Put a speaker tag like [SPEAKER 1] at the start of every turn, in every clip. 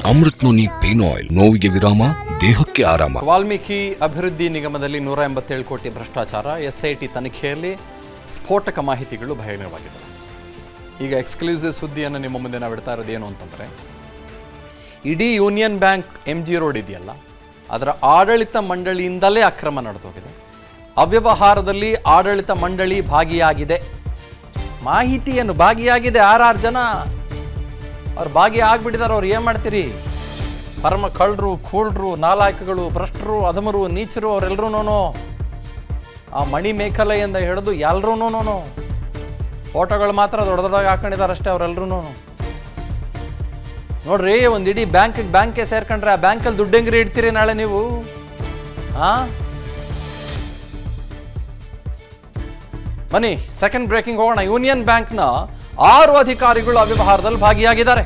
[SPEAKER 1] Amrit noni pain oil, ನೋವಿಗೆ ವಿರಾಮ, ದೇಹಕ್ಕೆ ಆರಾಮ.
[SPEAKER 2] ವಾಲ್ಮೀಕಿ ಅಭಿವೃದ್ಧಿ ನಿಗಮದಲ್ಲಿ 187 ಕೋಟಿ ಭ್ರಷ್ಟಾಚಾರ, SIT ತನಿಖೆಯಲ್ಲಿ ಸ್ಫೋಟಕ ಮಾಹಿತಿಗಳು ಬಹಿರಂಗವಾಗಿವೆ. ಈಗ ಎಕ್ಸ್ಕ್ಲೂಸಿವ್ ಸುದ್ದಿಯನ್ನು ನಿಮ್ಮ ಮುಂದೆ ನಾವು ಇಡ್ತಾ ಇರೋದು ಏನು ಅಂತಂದರೆ, ಇಡೀ ಯೂನಿಯನ್ ಬ್ಯಾಂಕ್ MG ರೋಡ್ ಇದೆಯಲ್ಲ, ಅದರ ಆಡಳಿತ ಮಂಡಳಿಯಿಂದಲೇ ಅಕ್ರಮ ನಡೆದೋಗಿದೆ. ಅವ್ಯವಹಾರದಲ್ಲಿ ಆಡಳಿತ ಮಂಡಳಿ ಭಾಗಿಯಾಗಿದೆ. ಮಾಹಿತಿಯನ್ನು ಭಾಗಿಯಾಗಿದೆ 6 ಜನ. ಅವ್ರು ಭಾಗಿ ಆಗ್ಬಿಟ್ಟಿದ್ದಾರೆ. ಅವ್ರು ಏನು ಮಾಡ್ತೀರಿ? ಪರಮ ಕಳ್ಳರು, ಕೂಳ್ರು, ನಾಲಾಯಕಗಳು, ಭ್ರಷ್ಟರು, ಅಧಮರು, ನೀಚರು ಅವರೆಲ್ಲರೂ ಆ ಮಣಿ ಮೇಖಲೆಯಿಂದ ಹಿಡಿದು ಎಲ್ಲರೂ ಫೋಟೋಗಳು ಮಾತ್ರ ದೊಡ್ಡ ದೊಡ್ಡದಾಗಿ ಹಾಕೊಂಡಿದ್ದಾರೆ ಅಷ್ಟೇ. ಅವರೆಲ್ಲರೂ ನೋಡ್ರಿ, ಒಂದು ಇಡೀ ಬ್ಯಾಂಕ್ಗೆ ಸೇರ್ಕೊಂಡ್ರೆ ಆ ಬ್ಯಾಂಕಲ್ಲಿ ದುಡ್ಡು ಹೆಂಗ್ರಿ ಇಡ್ತೀರಿ ನಾಳೆ ನೀವು? ಬನ್ನಿ, ಸೆಕೆಂಡ್ ಬ್ರೇಕಿಂಗ್ ಹೋಗೋಣ. ಯೂನಿಯನ್ ಬ್ಯಾಂಕ್ನ 6 ಅಧಿಕಾರಿಗಳು ಅವ್ಯವಹಾರದಲ್ಲಿ ಭಾಗಿಯಾಗಿದ್ದಾರೆ.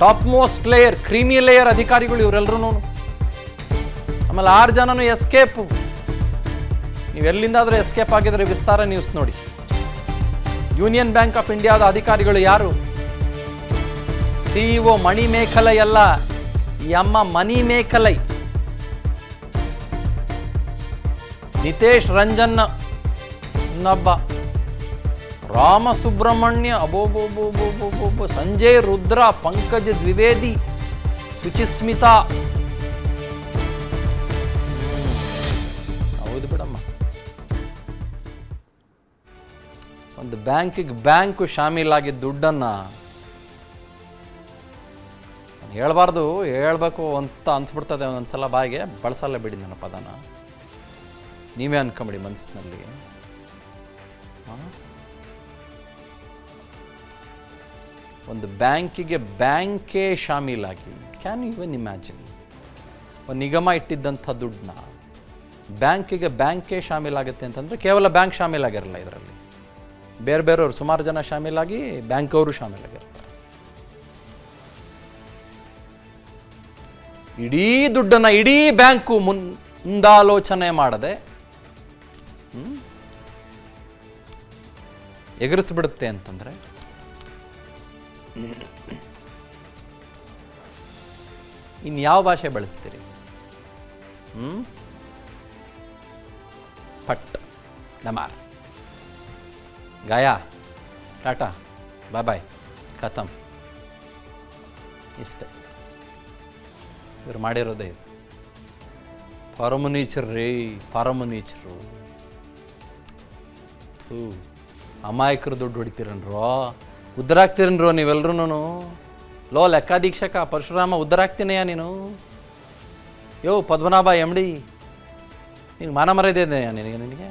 [SPEAKER 2] Top most layer, creamy layer ಅಧಿಕಾರಿಗಳು ಇವರೆಲ್ಲರೂ. ಆಮೇಲೆ 6 ಜನನು ಎಸ್ಕೇಪು. ನೀವು ಎಲ್ಲಿಂದಾದರೂ ಎಸ್ಕೇಪ್ ಆಗಿದ್ರೆ ವಿಸ್ತಾರ ನ್ಯೂಸ್ ನೋಡಿ. ಯೂನಿಯನ್ ಬ್ಯಾಂಕ್ ಆಫ್ ಇಂಡಿಯಾದ ಅಧಿಕಾರಿಗಳು ಯಾರು? CEO ಮಣಿ ಮೇಖಲೈ ಅಲ್ಲ, ಯಮ್ಮ ಮನಿ ಮೇಖಲೈ. ನಿತೇಶ್ ರಂಜನ್ ನಬ್ಬ, ರಾಮ ಸುಬ್ರಹ್ಮಣ್ಯ, ಅಬೋಬೋಬೋಬೋಬೋಬೋ, ಸಂಜಯ್ ರುದ್ರ, ಪಂಕಜ್ ದ್ವಿವೇದಿ, ಸುಚಿಸ್ಮಿತಾ. ಹೌದು ಬಿಡಮ್ಮ, ಒಂದು ಬ್ಯಾಂಕು ಶಾಮೀಲಾಗಿದ್ದ ದುಡ್ಡನ್ನು ಹೇಳ್ಬಾರ್ದು, ಹೇಳ್ಬೇಕು ಅಂತ ಅನ್ಸ್ಬಿಡ್ತದೆ ಒಂದೊಂದ್ಸಲ. ಬಾಯಿಗೆ ಬಳಸಲ್ಲ ಬಿಡಿ ನನ್ನ ಪದನ. ನೀವೇ ಅನ್ಕೊಂಬಿಡಿ ಮನಸ್ಸಿನಲ್ಲಿ. ಒಂದು ಬ್ಯಾಂಕೇ ಶಾಮೀಲಾಗಿ, ಕ್ಯಾನ್ ಯು ಇವನ್ ಇಮ್ಯಾಜಿನ್? ಒಂದು ನಿಗಮ ಇಟ್ಟಿದ್ದಂಥ ದುಡ್ಡನ್ನ ಬ್ಯಾಂಕೇ ಶಾಮೀಲಾಗುತ್ತೆ ಅಂತಂದರೆ ಕೇವಲ ಬ್ಯಾಂಕ್ ಶಾಮೀಲಾಗಿರಲ್ಲ, ಇದರಲ್ಲಿ ಬೇರೆಯವರು ಸುಮಾರು ಜನ ಶಾಮೀಲಾಗಿ ಬ್ಯಾಂಕವರು ಶಾಮೀಲಾಗಿರ್ತಾರೆ. ಇಡೀ ದುಡ್ಡನ್ನು ಇಡೀ ಬ್ಯಾಂಕು ಮುಂದಾಲೋಚನೆ ಮಾಡದೆ ಎಗರಿಸ್ಬಿಡುತ್ತೆ ಅಂತಂದರೆ ಇನ್ಯಾವ ಭಾಷೆ ಬಳಸ್ತೀರಿ? ಪಟ್ ಡಮಾರ್, ಗಾಯಾ, ಟಾಟಾ, ಬಾಯ್, ಖತಮ್. ಇಷ್ಟೇ ಇವ್ರು ಮಾಡಿರೋದೇ ಇದು. ಪರಮನೀಚರ್ ರೀ, ಪರಮನೀಚರು. ಅಮಾಯಕರು ದುಡ್ಡು ಹೊಡಿತೀರನ್ರೋ, ಉದ್ದರಾಗ್ತೀರನ್ರೋ ನೀವೆಲ್ರೂ. ಲೋ ಲೆಕ್ಕಾಧೀಕ್ಷಕ ಪರಶುರಾಮ, ಉದ್ದರಾಗ್ತೀನಯ್ಯ ನೀನು. ಪದ್ಮನಾಭ MD, ನಿನಗೆ ಮಾನ ಮರ್ಯಾದೆ ಇದೆಯಾ ನಿನಗೆ?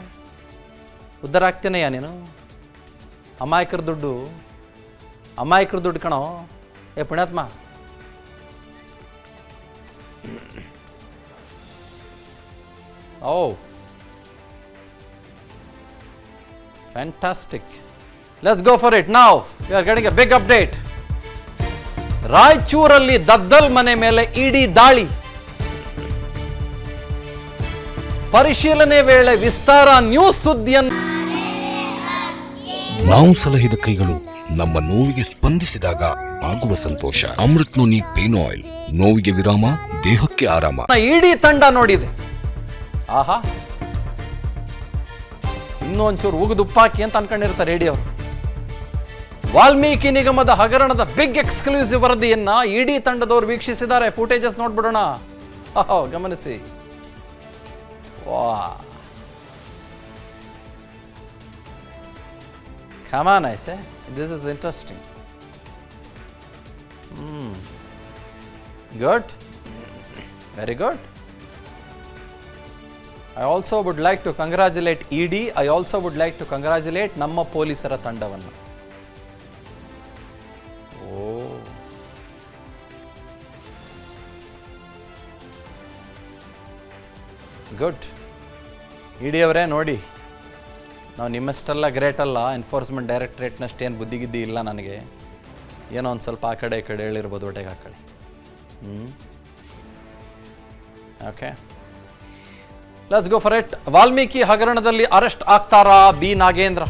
[SPEAKER 2] ಉದ್ದರಾಗ್ತೀನಯ್ಯ ನೀನು. ಅಮಾಯಕರ ದುಡ್ಡು ಕಣೋ. ಪುಣ್ಯಾತ್ಮ, fantastic. Let's go for it now. We are getting a big update. ರಾಯಚೂರಲ್ಲಿ Daddal ಮನೆ ಮೇಲೆ ಇಡಿ ದಾಳಿ. ಪರಿಶೀಲನೆ ವೇಳೆ ವಿಸ್ತಾರ ನ್ಯೂಸ್ ಸುದ್ದಿಯನ್ನು.
[SPEAKER 1] ನಾವು ಸಲಹಿದ ಕೈಗಳು ನಮ್ಮ ನೋವಿಗೆ ಸ್ಪಂದಿಸಿದಾಗ ಆಗುವ ಸಂತೋಷ. ಅಮೃತ್ ನೋನಿ ಪೇನ್ ಆಯಿಲ್, ನೋವಿಗೆ ವಿರಾಮ, ದೇಹಕ್ಕೆ ಆರಾಮ.
[SPEAKER 2] ಇಡೀ ತಂಡ ನೋಡಿದೆ. ಆಹಾ, ಇನ್ನೊಂಚೂರು ಉಗುದುಪ್ಪಾಕಿ ಅಂತ ಅನ್ಕೊಂಡಿರ್ತಾರೆ ರೇಡಿಯೋ. ವಾಲ್ಮೀಕಿ ನಿಗಮದ ಹಗರಣದ ಬಿಗ್ ಎಕ್ಸ್ಕ್ಲೂಸಿವ್ ವರದಿಯನ್ನ ಇಡೀ ತಂಡದವರು ವೀಕ್ಷಿಸಿದ್ದಾರೆ. ಫುಟೇಜಸ್ ನೋಡ್ಬಿಡೋಣ. ಗಮನಿಸಿ. ವಾ, come on, I say this is interesting. Good, very good. I also would like to congratulate ED. I also would like to congratulate ನಮ್ಮ ಪೊಲೀಸರ ತಂಡವನ್ನು. ಗುಡ್. ED ಅವರೇ ನೋಡಿ, ನಾವು ನಿಮ್ಮಷ್ಟೆಲ್ಲ ಗ್ರೇಟ್ ಅಲ್ಲ. ಎನ್ಫೋರ್ಸ್ಮೆಂಟ್ ಡೈರೆಕ್ಟ್ರೇಟ್ನಷ್ಟೇನು ಬುದ್ಧಿಗಿದ್ದಿ ಇಲ್ಲ ನನಗೆ. ಏನೋ ಒಂದು ಸ್ವಲ್ಪ ಆ ಕಡೆ ಈ ಕಡೆ ಹೇಳಿರ್ಬೋದು, ಹೊಟ್ಟೆಗೆ ಹಾಕೊಳ್ಳಿ. Okay, let's go for it. Valmiki ಹಗರಣದಲ್ಲಿ ಅರೆಸ್ಟ್ ಆಗ್ತಾರಾ ಬಿ ನಾಗೇಂದ್ರ?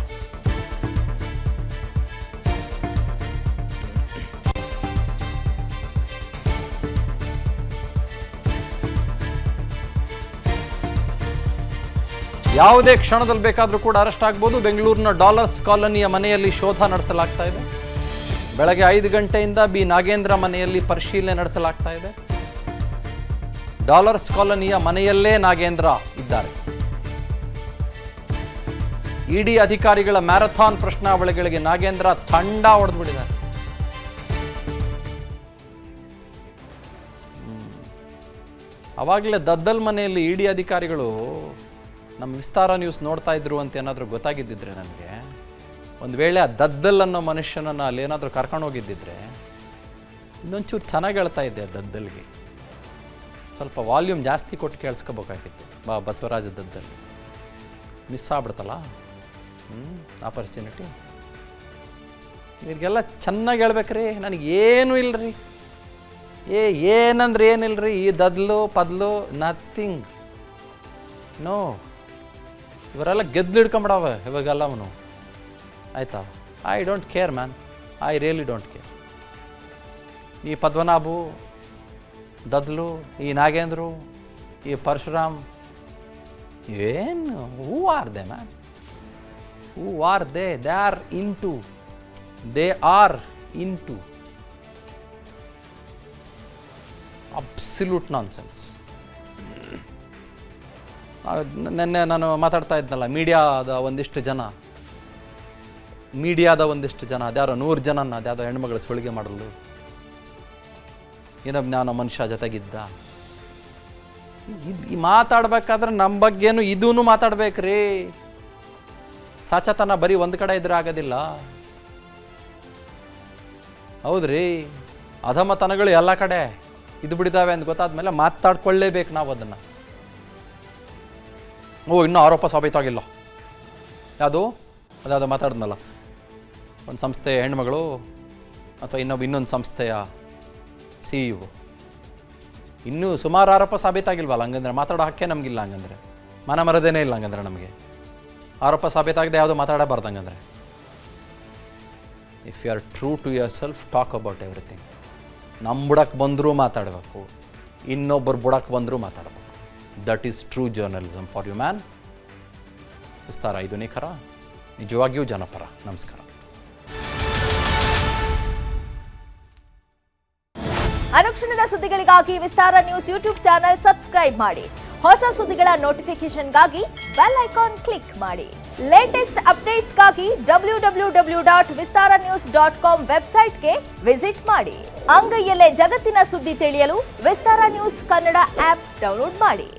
[SPEAKER 2] ಯಾವುದೇ ಕ್ಷಣದಲ್ಲಿ ಬೇಕಾದರೂ ಕೂಡ ಅರೆಸ್ಟ್ ಆಗ್ಬೋದು. ಬೆಂಗಳೂರಿನ ಡಾಲರ್ಸ್ ಕಾಲೋನಿಯ ಮನೆಯಲ್ಲಿ ಶೋಧ ನಡೆಸಲಾಗ್ತಾ ಇದೆ. ಬೆಳಗ್ಗೆ 5 ಗಂಟೆಯಿಂದ ಬಿ ನಾಗೇಂದ್ರ ಮನೆಯಲ್ಲಿ ಪರಿಶೀಲನೆ ನಡೆಸಲಾಗ್ತಾ ಇದೆ. ಡಾಲರ್ಸ್ ಕಾಲೋನಿಯ ಮನೆಯಲ್ಲೇ ನಾಗೇಂದ್ರ ಇದ್ದಾರೆ. ಇಡಿ ಅಧಿಕಾರಿಗಳ ಮ್ಯಾರಥಾನ್ ಪ್ರಶ್ನಾವಳಿಗಳಿಗೆ ನಾಗೇಂದ್ರ ತಂಡ ಹೊಡೆದ್ಬಿಟ್ಟಿದ್ದಾರೆ. ಅವಾಗಲೇ ದದ್ದಲ್ ಮನೆಯಲ್ಲಿ ಇಡಿ ಅಧಿಕಾರಿಗಳು ನಮ್ಮ ವಿಸ್ತಾರ ನ್ಯೂಸ್ ನೋಡ್ತಾ ಇದ್ರು ಅಂತ ಏನಾದರೂ ಗೊತ್ತಾಗಿದ್ದಿದ್ರೆ ನನಗೆ, ಒಂದು ವೇಳೆ ಆ ದದ್ದಲ್ ಅನ್ನೋ ಮನುಷ್ಯನನ್ನು ಅಲ್ಲಿ ಏನಾದರೂ ಕರ್ಕೊಂಡು ಹೋಗಿದ್ದಿದ್ರೆ ಇನ್ನೊಂಚೂರು ಚೆನ್ನಾಗಿ ಹೇಳ್ತಾ ಇದ್ದೆ. ಆ ದದ್ದಲ್ಗೆ ಸ್ವಲ್ಪ ವಾಲ್ಯೂಮ್ ಜಾಸ್ತಿ ಕೊಟ್ಟು ಕೇಳಿಸ್ಕೋಬೇಕಾಗಿತ್ತು. ಬಸವರಾಜ ದದ್ದಲ್ ಮಿಸ್ ಆಗ್ಬಿಡ್ತಲ್ಲ ಆಪರ್ಚುನಿಟಿ. ಇವ್ರಿಗೆಲ್ಲ ಚೆನ್ನಾಗಿ ಹೇಳ್ಬೇಕ್ರಿ. ನನಗೇನು ಇಲ್ಲರಿ, ಏನಂದ್ರೆ ಏನಿಲ್ಲರಿ. ಈ ದದ್ಲು ಪದ್ಲು ನಥಿಂಗ್, ನೋ. ಇವರೆಲ್ಲ ಗೆದ್ದು ಹಿಡ್ಕೊಂಬಿಡವ ಇವಾಗೆಲ್ಲ ಅವನು, ಆಯಿತಾ? I don't care man, I really don't care. ಈ ಪದ್ಮನಾಭು, ದದ್ಲು, ಈ ನಾಗೇಂದ್ರು, ಈ ಪರಶುರಾಮ್, ಏನು who are they man? Who are they? They are into absolute nonsense. ನೆನ್ನೆ ನಾನು ಮಾತಾಡ್ತಾ ಇದ್ನಲ್ಲ, ಮೀಡಿಯಾದ ಒಂದಿಷ್ಟು ಜನ ಅದ್ಯಾರೋ 100 ಜನನ ಅದ್ಯಾವುದೋ ಹೆಣ್ಮಗಳು ಸುಳಿಗೆ ಮಾಡಲು ಏನೋ ಜ್ಞಾನ ಮನುಷ್ಯ ಜೊತೆಗಿದ್ದ. ಇದು ಮಾತಾಡ್ಬೇಕಾದ್ರೆ ನಮ್ಮ ಬಗ್ಗೆನೂ ಇದೂ ಮಾತಾಡ್ಬೇಕ್ರಿ. ಸಾಚತನ ಬರೀ ಒಂದು ಕಡೆ ಇದ್ರೆ ಆಗೋದಿಲ್ಲ. ಹೌದ್ರಿ, ಅಧಮತನಗಳು ಎಲ್ಲ ಕಡೆ ಇದು ಬಿಡಿದಾವೆ ಅಂತ ಗೊತ್ತಾದ್ಮೇಲೆ ಮಾತಾಡ್ಕೊಳ್ಳೇಬೇಕು ನಾವು ಅದನ್ನು. ಇನ್ನೂ ಆರೋಪ ಸಾಬೀತಾಗಿಲ್ಲ. ಅದ್ಯಾವುದೋ ಮಾತಾಡಿದ್ನಲ್ಲ, ಒಂದು ಸಂಸ್ಥೆಯ ಹೆಣ್ಮಗಳು ಅಥವಾ ಇನ್ನೊಂದು ಸಂಸ್ಥೆಯ CEO, ಇನ್ನೂ ಸುಮಾರು ಆರೋಪ ಸಾಬೀತಾಗಿಲ್ವಲ್ಲ. ಹಂಗಂದ್ರೆ ಮಾತಾಡೋ ಹಕ್ಕೇ ನಮಗಿಲ್ಲ. ಹಂಗಂದ್ರೆ ಮನ ಮರದೇನೇ ಇಲ್ಲ. ಹಂಗಂದ್ರೆ ನಮಗೆ ಆರೋಪ ಸಾಬೀತಾಗದೆ ಯಾವುದೋ ಮಾತಾಡಬಾರ್ದು. ಹಂಗಂದ್ರೆ if you are true to yourself, talk about everything. ನಮ್ಮ ಬುಡಕ್ಕೆ ಬಂದರೂ ಮಾತಾಡಬೇಕು, ಇನ್ನೊಬ್ಬರು ಬುಡಕ್ಕೆ ಬಂದರೂ ಮಾತಾಡಬೇಕು. That is true journalism for you man. Vistara, ಇದು ನಿಖರ, ನಿಜವಾಗಿಯೂ ಜನಪರ. ನಮಸ್ಕಾರ.
[SPEAKER 3] ಅನುಕ್ಷಣದ ಸುದ್ದಿಗಳಿಗಾಗಿ Vistara news YouTube channel subscribe ಮಾಡಿ. ಹೊಸ ಸುದ್ದಿಗಳ ನೋಟಿಫಿಕೇಶನ್ಗಾಗಿ ಬೆಲ್ ಐಕಾನ್ ಕ್ಲಿಕ್ ಮಾಡಿ. ಲೇಟೆಸ್ಟ್ ಅಪ್ಡೇಟ್ಸ್ಗಾಗಿ www.vistaranews.com ವೆಬ್ಸೈಟ್ಗೆ ವಿಸಿಟ್ ಮಾಡಿ. ಅಂಗೈಯಲ್ಲೇ ಜಗತ್ತಿನ ಸುದ್ದಿ ತಿಳಿಯಲು Vistara news Kannada app download ಮಾಡಿ.